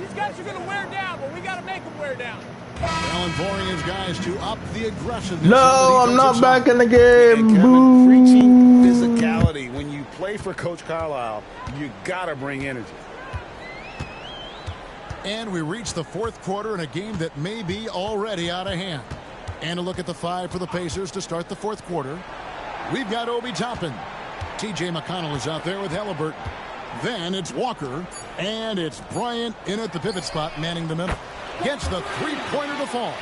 These guys are going to wear down, but we got to make them wear down. Allen pouring his guys to up the aggressiveness. No, I'm not back in the game. Kevin, preaching physicality. When you play for Coach Carlisle, you got to bring energy. And we reach the fourth quarter in a game that may be already out of hand. And a look at the 5 for the Pacers to start the fourth quarter. We've got Obi Toppin. T.J. McConnell is out there with Halliburton. Then it's Walker. And it's Bryant in at the pivot spot, manning the middle. Gets the three-pointer to fall.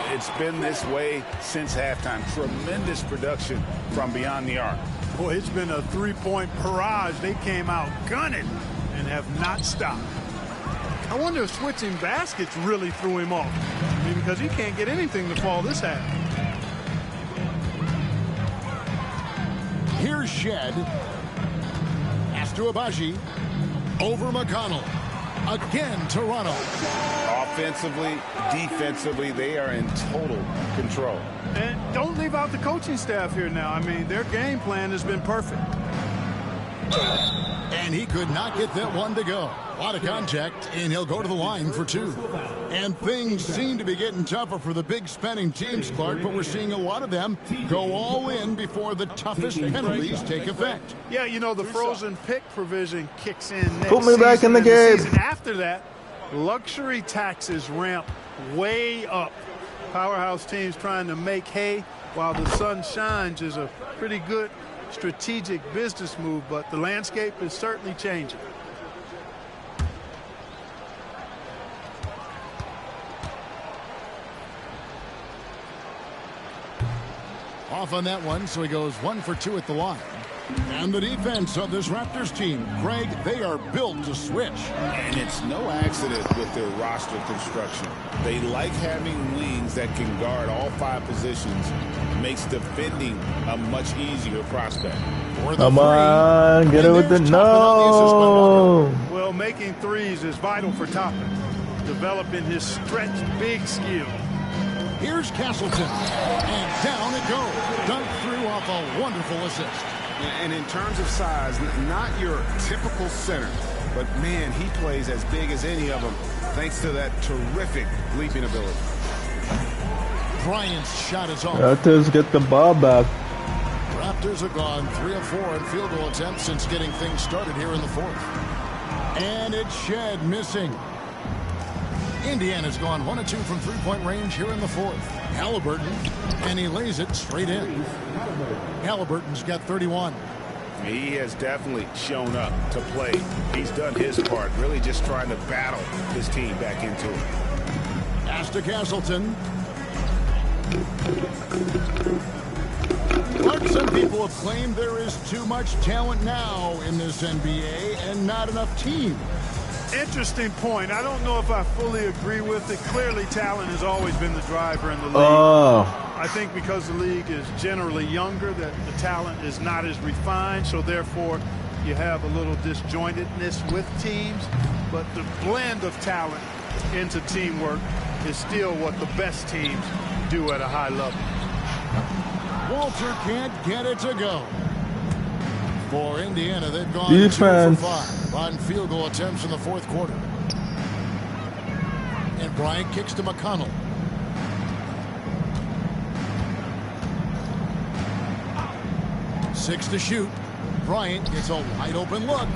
It's been this way since halftime. Tremendous production from beyond the arc. Boy, it's been a 3-point barrage. They came out gunning and have not stopped. I wonder if switching baskets really threw him off. I mean, because he can't get anything to fall this half. Here's Shed. Pass to Abaji. Over McConnell. Again, Toronto. Offensively, defensively, they are in total control. And don't leave out the coaching staff here now. I mean, their game plan has been perfect. And he could not get that one to go. A lot of contact, and he'll go to the line for 2. And things seem to be getting tougher for the big spending teams, Clark, but we're seeing a lot of them go all in before the toughest penalties take effect. Yeah, you know, the frozen pick provision kicks in next Put me back in the game. season after that, luxury taxes ramp way up. Powerhouse teams trying to make hay while the sun shines is a pretty good strategic business move, but the landscape is certainly changing. Off on that one, so he goes 1 for 2 at the line. And the defense of this Raptors team, Greg, they are built to switch. And it's no accident with their roster construction. They like having wings that can guard all 5 positions. Makes defending a much easier prospect. Come on, get it with the no. Well, making threes is vital for Toppin, developing his stretch big skill. Here's Castleton, and down it goes. Dunked through off a wonderful assist. And in terms of size, not your typical center, but man, he plays as big as any of them, thanks to that terrific leaping ability. Bryant's shot is off. Raptors get the ball back. Raptors have gone 3 of 4 in field goal attempts since getting things started here in the fourth. And it's Shed missing. Indiana's gone 1 of 2 from 3-point range here in the fourth. Halliburton, and he lays it straight in. Halliburton's got 31. He has definitely shown up to play. He's done his part, really just trying to battle his team back into it. Pass to Castleton. But some people have claimed there is too much talent now in this NBA and not enough team. Interesting point. I don't know if I fully agree with it. Clearly, talent has always been the driver in the league. I think because the league is generally younger, that the talent is not as refined, so therefore you have a little disjointedness with teams. But the blend of talent into teamwork is still what the best teams do at a high level. Walter can't get it to go. For Indiana, they've gone Defense. 2 for 5 on field goal attempts in the fourth quarter. And Bryant kicks to McConnell. Six to shoot. Bryant gets a wide open look.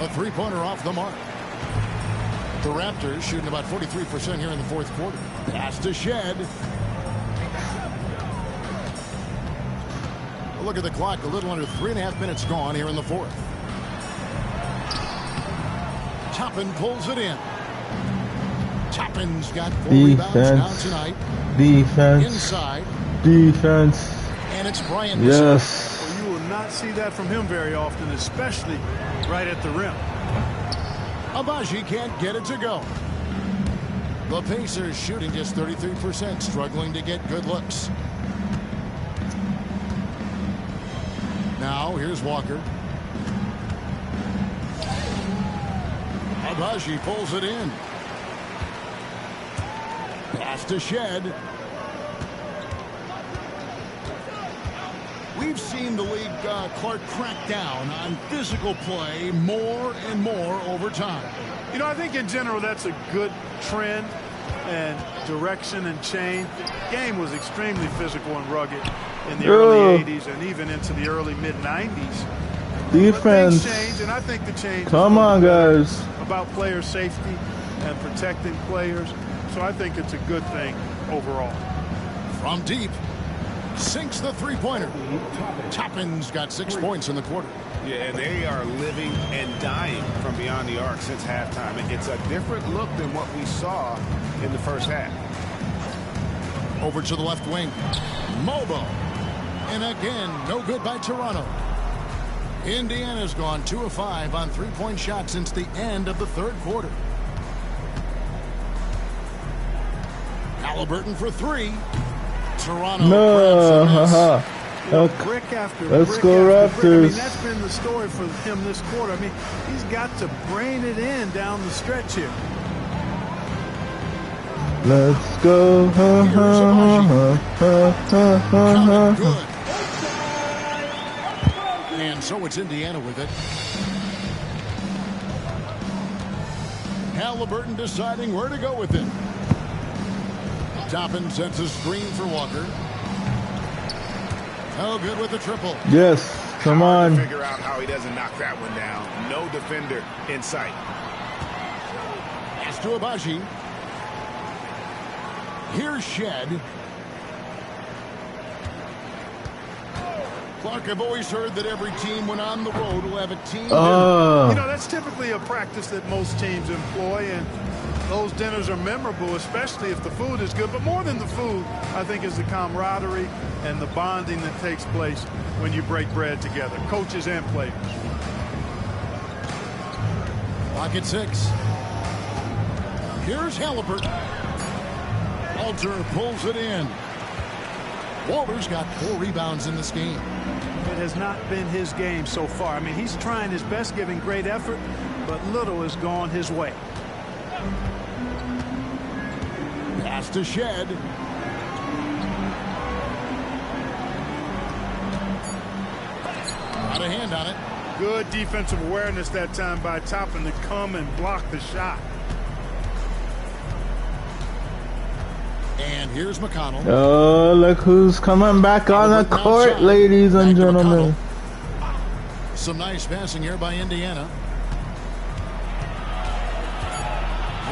A three-pointer off the mark. The Raptors shooting about 43% here in the fourth quarter. Pass to Shed. Look at the clock, a little under 3.5 minutes gone here in the fourth. Toppin pulls it in. Toppin's got 4 rebounds now tonight. Defense. Inside. Defense. And it's Bryant. Yes. Well, you will not see that from him very often, especially right at the rim. Abaji can't get it to go. The Pacers shooting just 33%, struggling to get good looks. Now, here's Walker. Abaji pulls it in. Pass to Shed. We've seen the league, Clark, crack down on physical play more and more over time. You know, I think in general that's a good trend and direction and change. The game was extremely physical and rugged in the early 80s and even into the early mid-90s. Defense. Things change, and I think the change Come on, guys. about player safety and protecting players. So I think it's a good thing overall. From deep, sinks the three-pointer. Toppin's got 6 points in the quarter. Yeah, and they are living and dying from beyond the arc since halftime. It's a different look than what we saw in the first half. Over to the left wing. Mobo. And again, no good by Toronto. Indiana's gone 2 of 5 on three-point shots since the end of the third quarter. Halliburton for 3. Toronto. No. Brick after Let's brick go after brick. I Raptors. mean, that's been the story for him this quarter. I mean, he's got to brain it in down the stretch here. Let's go. Good. And so it's Indiana with it. Halliburton deciding where to go with it. Toppin sets a screen for Walker. Oh, good with the triple. Yes, come on. Figure out how he doesn't knock that one down. No defender in sight. Pass to Abaji. Here's Shed. Clark, I've always heard that every team when on the road will have a team dinner. You know, that's typically a practice that most teams employ, and those dinners are memorable, especially if the food is good. But more than the food, I think, is the camaraderie and the bonding that takes place when you break bread together, coaches and players. Pocket 6. Here's Halliburton. Alter pulls it in. Walter's got 4 rebounds in this game. It has not been his game so far. I mean, he's trying his best, giving great effort, but little has gone his way. Pass to Shed. Got a hand on it. Good defensive awareness that time by Toppin to come and block the shot. And here's McConnell. Oh, look who's coming back on the court, ladies and gentlemen. Some nice passing here by Indiana.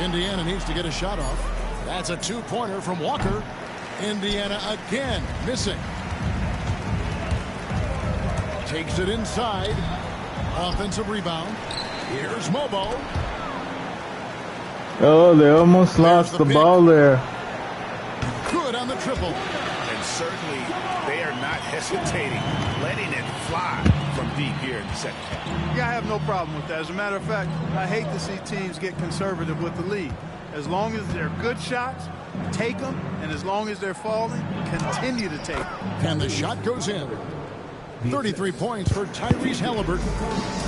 Indiana needs to get a shot off. That's a 2-pointer from Walker. Indiana again missing. Takes it inside. Offensive rebound. Here's Mobo. Oh, they almost lost the ball there. Good on the triple. And certainly they are not hesitating, letting it fly from deep here in the second half. Yeah, I have no problem with that. As a matter of fact, I hate to see teams get conservative with the lead. As long as they're good shots, take them, and as long as they're falling, continue to take them. And the shot goes in. 33 points for Tyrese Halliburton.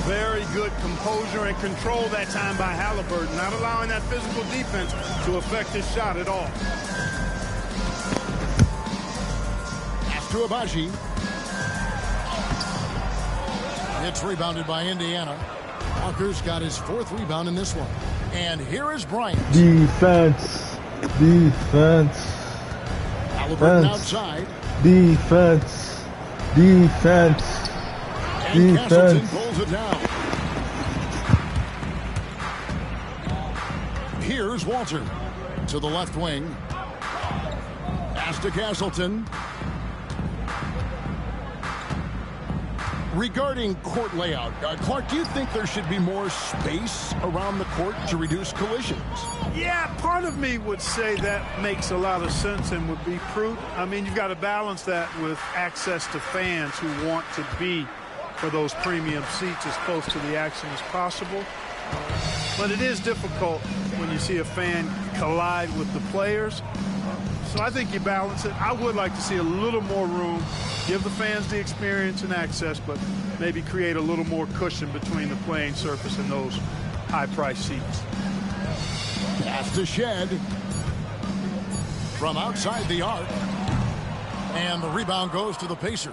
Very good composure and control that time by Halliburton, not allowing that physical defense to affect his shot at all. Pass to Abaji. It's rebounded by Indiana. Walker's got his 4th rebound in this one. And here is Bryant. Defense. Defense. Halliburton outside. Defense. Defense. And Defense. Castleton pulls it down. Here's Walter to the left wing. Pass to Castleton. Regarding court layout, Clark, do you think there should be more space around the court to reduce collisions? Yeah, part of me would say that makes a lot of sense and would be prudent. I mean, you've got to balance that with access to fans who want to be for those premium seats as close to the action as possible. But it is difficult when you see a fan collide with the players. So I think you balance it. I would like to see a little more room, give the fans the experience and access, but maybe create a little more cushion between the playing surface and those high-priced seats. Pass to Shed from outside the arc. And the rebound goes to the Pacers.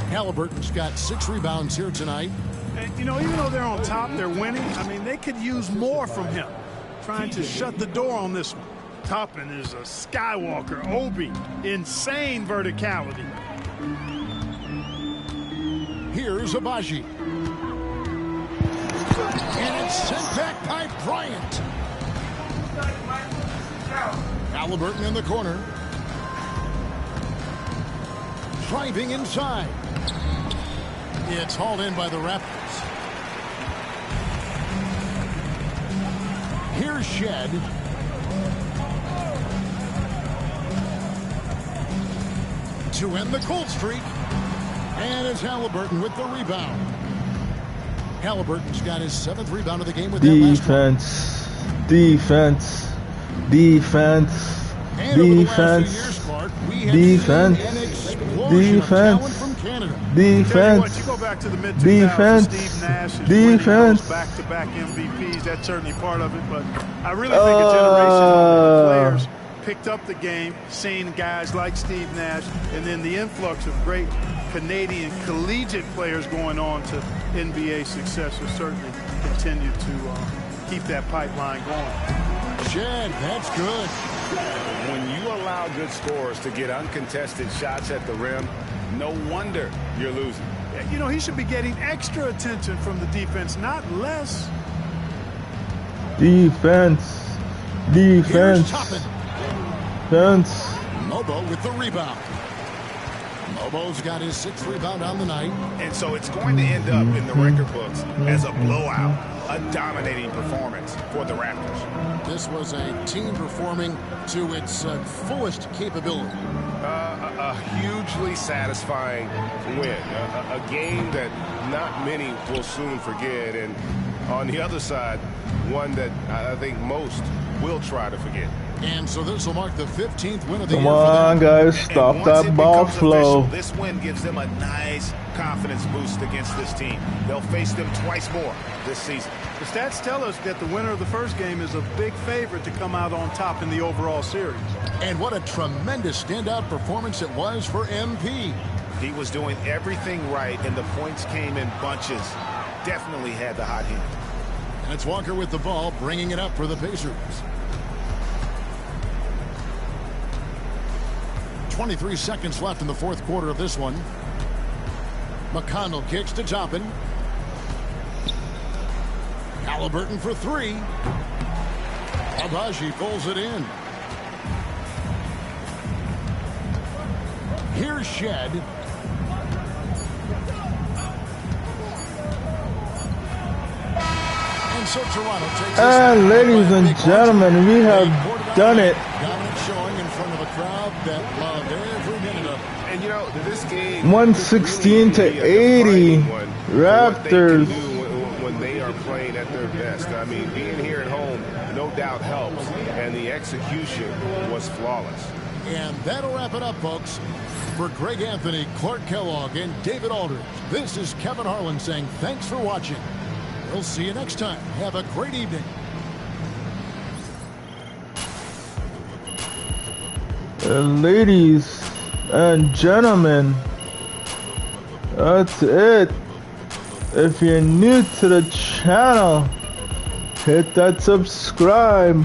Halliburton's got 6 rebounds here tonight. And, you know, even though they're on top, they're winning. I mean, they could use more from him. Trying to shut the door on this one. Toppin is a Skywalker. Obi, insane verticality. Here's Abaji. And it's sent back by Bryant. Halliburton in the corner. Driving inside. It's hauled in by the Raptors. Here's Shed. To end the cold streak. And it's Halliburton with the rebound. Halliburton's got his 7th rebound of the game with that last one. Defense. Defense. And over the last few Defense. years, Clark, we have Defense. seen an explosion of talent from Canada. Defense. You go back to the mid-2000s, Defense. Steve Nash is Defense. back-to-back MVPs. That's certainly part of it, but I really think a generation of players picked up the game, seeing guys like Steve Nash, and then the influx of great Canadian collegiate players going on to NBA success has certainly continued to keep that pipeline going. Shed, that's good. When you allow good scorers to get uncontested shots at the rim, no wonder you're losing. You know, he should be getting extra attention from the defense, not less. Defense. Here's Defense. Toppin. Defense. Mobo with the rebound. Mobo's got his 6th rebound on the night. And so it's going to end up in the record books as a blowout, a dominating performance for the Raptors. This was a team performing to its fullest capability. A hugely satisfying win. A game that not many will soon forget. And on the other side, one that I think most will try to forget. And so this will mark the 15th win of the Come year on, for them. guys. Stop that ball flow. This win gives them a nice confidence boost against this team. They'll face them twice more this season. The stats tell us that the winner of the first game is a big favorite to come out on top in the overall series. And what a tremendous standout performance it was for MP. He was doing everything right, and the points came in bunches. Definitely had the hot hand. That's Walker with the ball, bringing it up for the Pacers. 23 seconds left in the 4th quarter of this one. McConnell kicks to Toppin. Halliburton for 3. Abaji pulls it in. Here's Shed. And so Toronto takes And ladies and gentlemen, we have done it. Dominant showing in front of a crowd that loved every minute of it. And you know, this game 116 to 80 Raptors. When they are playing at their best. I mean, being here at home no doubt helps, and the execution was flawless. And that'll wrap it up, folks. For Greg Anthony, Clark Kellogg, and David Aldridge, this is Kevin Harlan saying thanks for watching. We'll see you next time. Have a great evening. Ladies and gentlemen, that's it. If you're new to the channel, hit that subscribe,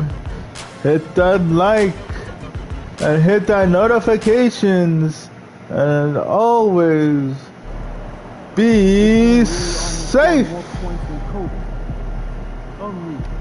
hit that like, and hit that notifications, and always be safe. More points than Kobe. Unreal.